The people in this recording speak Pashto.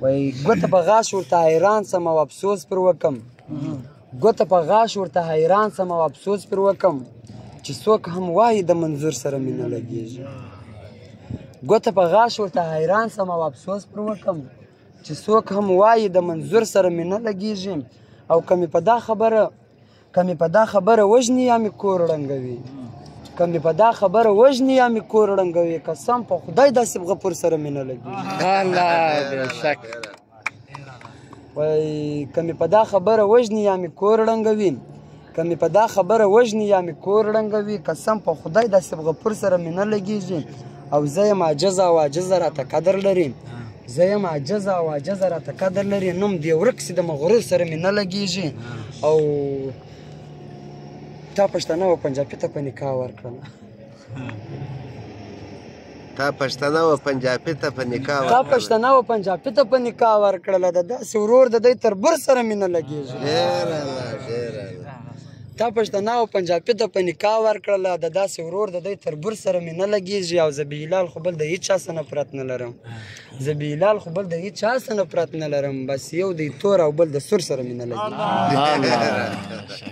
وای ګوته په غاښ ورته حیران سم او افسوس پر وکم ګوته په غاښ ورته حیران سم او افسوس پر وکم چې څوک هم وایي د منظور سره مې نه لګېږي ګوته په غاښ ورته حیران سم او افسوس پر وکم چې څوک هم وایي د منظور سره مې نه لګېږي او که مې په دا خبره وژني یا مې کور ړنګوي که مې په دا خبره وژني یا مې کور ړنګوي قسم په خدای داسې غفور سره مې نه لګېږي وای که مې په دا خبره وژني یا مې کور ړنګوي که مې په دا خبره وژني یا مې کور ړنګوي قسم په خدای داسې غفور سره مې نه لګېږي او زه یم عاجزه او عاجزه راته قدر لري زه یم عاجزه او عاجزه راته قدر لري نوم دې ورک سي د مغرور سره مې نه لګېږي او تا پښتانه و پنجابي ته په نکاح ورکړله تا پښتانه و پنجابي ته په نکاح ورکړله د داسې ورور د دی تربور سره مې نه لګېږي تا پښتانه و پنجابي ته په نکاح ورکړله د داسې ورور د دی تربور سره مې نه لګېږي او زه بهلال خو بل د هېچ چا څه نفرت نه لرم زه بهلال خو بل د هېچ چا څه نفرت نه لرم بس یو دی تور او بل د سور سره مې نه لګېږي